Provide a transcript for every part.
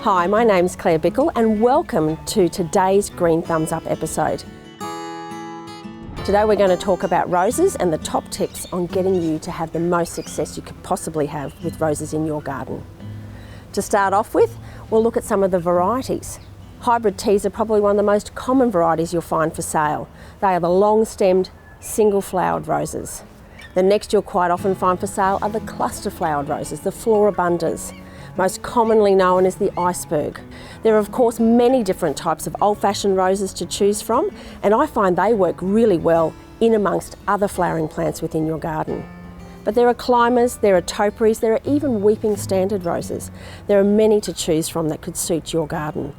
Hi, my name's Claire Bickel and welcome to today's Green Thumbs Up episode. Today we're going to talk about roses and the top tips on getting you to have the most success you could possibly have with roses in your garden. To start off with, we'll look at some of the varieties. Hybrid teas are probably one of the most common varieties you'll find for sale. They are the long-stemmed, single-flowered roses. The next you'll quite often find for sale are the cluster-flowered roses, the floribundas, most commonly known as the iceberg. There are of course many different types of old-fashioned roses to choose from, and I find they work really well in amongst other flowering plants within your garden. But there are climbers, there are topiaries, there are even weeping standard roses. There are many to choose from that could suit your garden.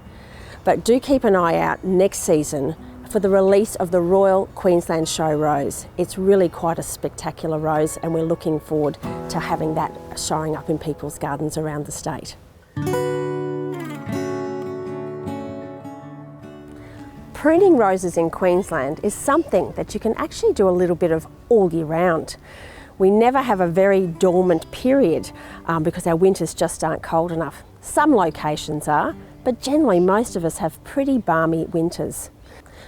But do keep an eye out next season for the release of the Royal Queensland Show Rose. It's really quite a spectacular rose and we're looking forward to having that showing up in people's gardens around the state. Pruning roses in Queensland is something that you can actually do a little bit of all year round. We never have a very dormant period because our winters just aren't cold enough. Some locations are, but generally most of us have pretty balmy winters.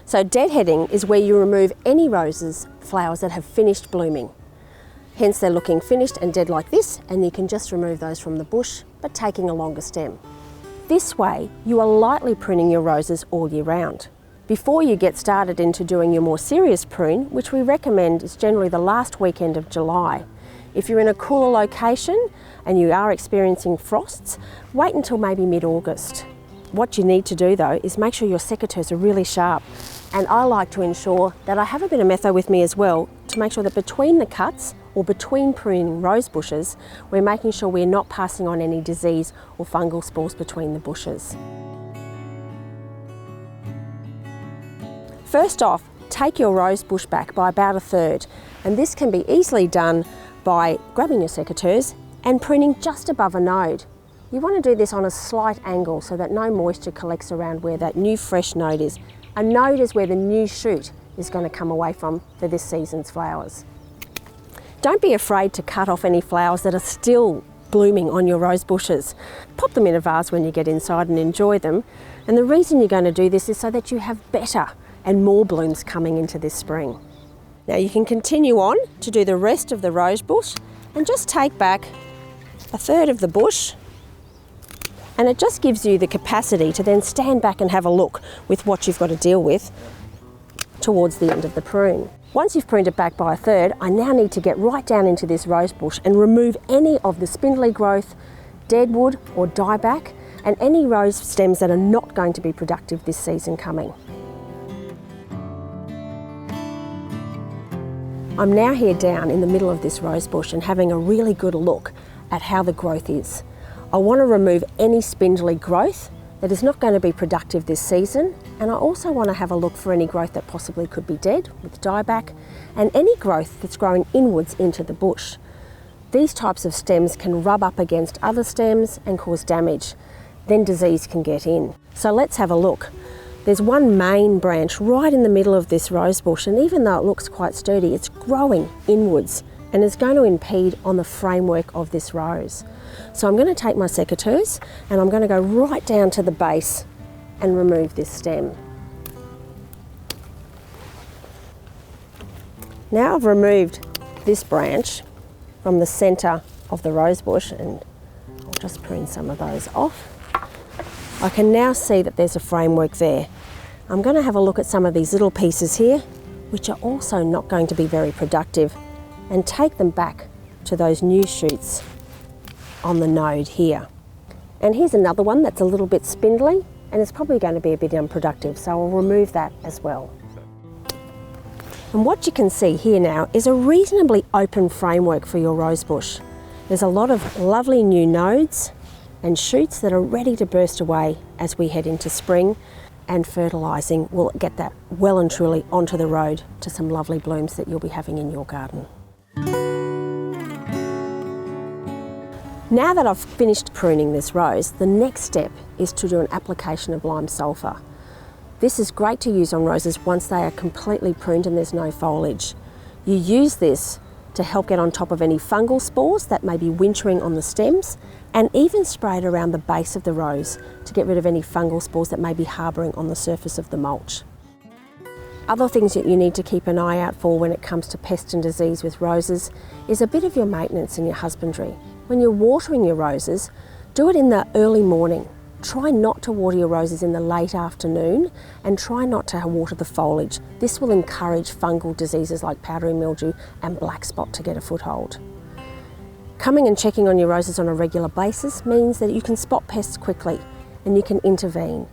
So deadheading is where you remove any roses, flowers that have finished blooming. Hence they're looking finished and dead like this, and you can just remove those from the bush, but taking a longer stem. This way, you are lightly pruning your roses all year round. Before you get started into doing your more serious prune, which we recommend is generally the last weekend of July. If you're in a cooler location and you are experiencing frosts, wait until maybe mid-August. What you need to do though is make sure your secateurs are really sharp, and I like to ensure that I have a bit of metho with me as well to make sure that between the cuts or between pruning rose bushes, we're making sure we're not passing on any disease or fungal spores between the bushes. First off, take your rose bush back by about 1/3, and this can be easily done by grabbing your secateurs and pruning just above a node. You want to do this on a slight angle so that no moisture collects around where that new fresh node is. A node is where the new shoot is going to come away from for this season's flowers. Don't be afraid to cut off any flowers that are still blooming on your rose bushes. Pop them in a vase when you get inside and enjoy them. And the reason you're going to do this is so that you have better and more blooms coming into this spring. Now you can continue on to do the rest of the rose bush and just take back 1/3 of the bush, and it just gives you the capacity to then stand back and have a look with what you've got to deal with towards the end of the prune. Once you've pruned it back by 1/3, I now need to get right down into this rose bush and remove any of the spindly growth, deadwood or dieback, and any rose stems that are not going to be productive this season coming. I'm now here down in the middle of this rose bush and having a really good look at how the growth is. I want to remove any spindly growth that is not going to be productive this season, and I also want to have a look for any growth that possibly could be dead with dieback, and any growth that's growing inwards into the bush. These types of stems can rub up against other stems and cause damage. Then disease can get in. So let's have a look. There's one main branch right in the middle of this rose bush, and even though it looks quite sturdy, it's growing inwards and is going to impede on the framework of this rose. So I'm going to take my secateurs and I'm going to go right down to the base and remove this stem. Now I've removed this branch from the centre of the rose bush, and I'll just prune some of those off. I can now see that there's a framework there. I'm going to have a look at some of these little pieces here, which are also not going to be very productive, and take them back to those new shoots on the node here. And here's another one that's a little bit spindly and it's probably going to be a bit unproductive, so I'll remove that as well. And what you can see here now is a reasonably open framework for your rose bush. There's a lot of lovely new nodes and shoots that are ready to burst away as we head into spring, and fertilizing will get that well and truly onto the road to some lovely blooms that you'll be having in your garden. Now that I've finished pruning this rose, the next step is to do an application of lime sulfur. This is great to use on roses once they are completely pruned and there's no foliage. You use this to help get on top of any fungal spores that may be wintering on the stems, and even spray it around the base of the rows to get rid of any fungal spores that may be harbouring on the surface of the mulch. Other things that you need to keep an eye out for when it comes to pest and disease with roses is a bit of your maintenance and your husbandry. When you're watering your roses, do it in the early morning. Try not to water your roses in the late afternoon and try not to water the foliage. This will encourage fungal diseases like powdery mildew and black spot to get a foothold. Coming and checking on your roses on a regular basis means that you can spot pests quickly and you can intervene.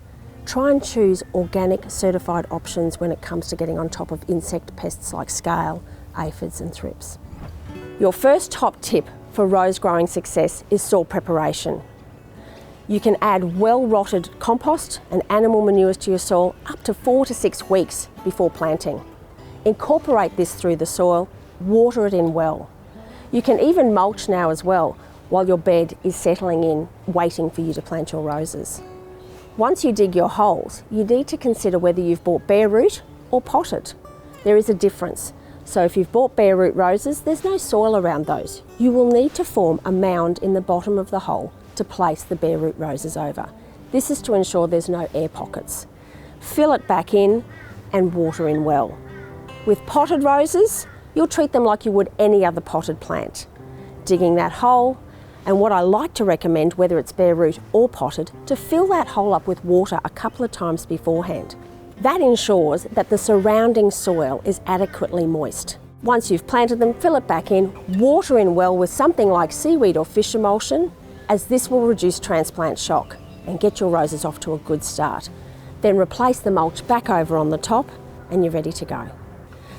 Try and choose organic certified options when it comes to getting on top of insect pests like scale, aphids and thrips. Your first top tip for rose growing success is soil preparation. You can add well-rotted compost and animal manures to your soil up to 4 to 6 weeks before planting. Incorporate this through the soil, water it in well. You can even mulch now as well while your bed is settling in, waiting for you to plant your roses. Once you dig your holes, you need to consider whether you've bought bare root or potted. There is a difference. So if you've bought bare root roses, there's no soil around those. You will need to form a mound in the bottom of the hole to place the bare root roses over. This is to ensure there's no air pockets. Fill it back in and water in well. With potted roses, you'll treat them like you would any other potted plant. Digging that hole, and what I like to recommend, whether it's bare root or potted, to fill that hole up with water a couple of times beforehand. That ensures that the surrounding soil is adequately moist. Once you've planted them, fill it back in, water in well with something like seaweed or fish emulsion, as this will reduce transplant shock and get your roses off to a good start. Then replace the mulch back over on the top and you're ready to go.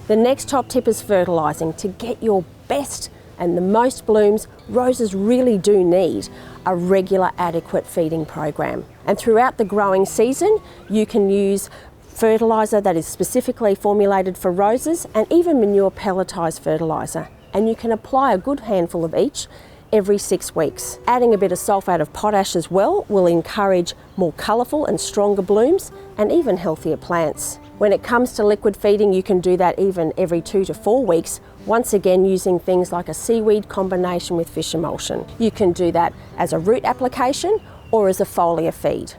The next top tip is fertilizing. To get your best and the most blooms, roses really do need a regular, adequate feeding program. And throughout the growing season, you can use fertiliser that is specifically formulated for roses and even manure pelletised fertiliser. And you can apply a good handful of each every 6 weeks. Adding a bit of sulphate of potash as well will encourage more colourful and stronger blooms and even healthier plants. When it comes to liquid feeding, you can do that even every 2 to 4 weeks, once again using things like a seaweed combination with fish emulsion. You can do that as a root application or as a foliar feed.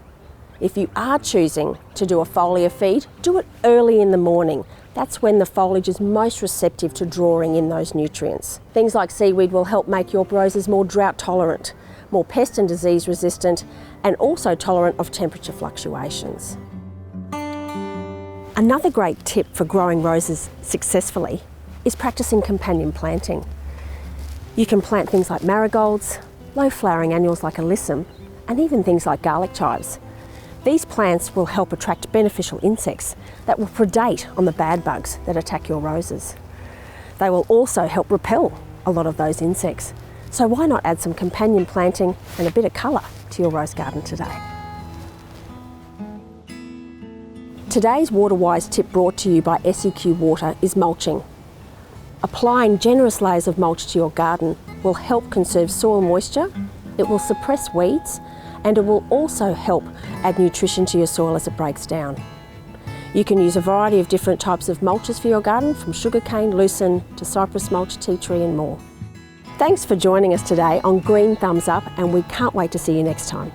If you are choosing to do a foliar feed, do it early in the morning. That's when the foliage is most receptive to drawing in those nutrients. Things like seaweed will help make your roses more drought tolerant, more pest and disease resistant, and also tolerant of temperature fluctuations. Another great tip for growing roses successfully is practicing companion planting. You can plant things like marigolds, low-flowering annuals like alyssum, and even things like garlic chives. These plants will help attract beneficial insects that will predate on the bad bugs that attack your roses. They will also help repel a lot of those insects. So why not add some companion planting and a bit of colour to your rose garden today? Today's water-wise tip brought to you by SEQ Water is mulching. Applying generous layers of mulch to your garden will help conserve soil moisture, it will suppress weeds, and it will also help add nutrition to your soil as it breaks down. You can use a variety of different types of mulches for your garden, from sugarcane, lucerne to cypress mulch, tea tree and more. Thanks for joining us today on Green Thumbs Up, and we can't wait to see you next time.